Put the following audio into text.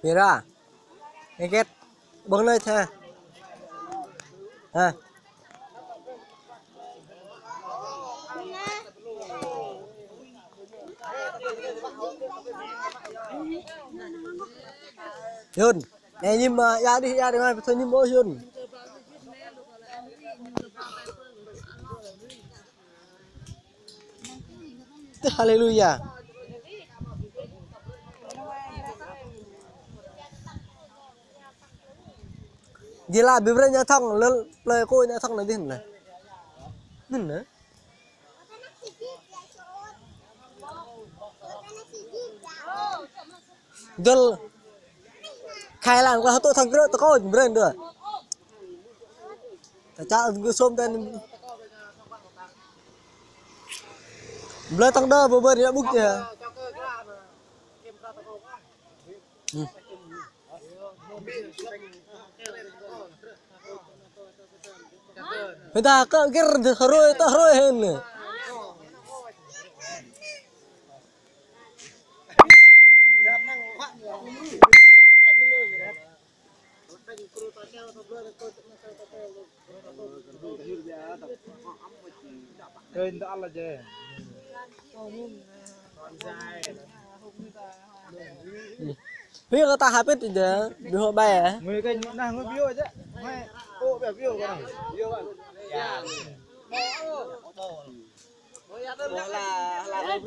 Mira, nghe kết bưng lên thế à Yun, nè nhưng mà ra đi ngay thôi nhưng mỗi Yun. Hallelujah. Gila bibernya thong lel play ko nya thong nanti hne. Hne. Dol khai làm qua tôi thằng kia tôi có beren được. Cha gue som tên Bla tang da beber ya buk ya. Kita ke kir haroi ta haroi hen. Kênh đã là gì? Bây giờ ta hapet aja, biho bay. Người kênh đang có view chứ. Mày cô bé view cái này. View bạn. Dạ. Là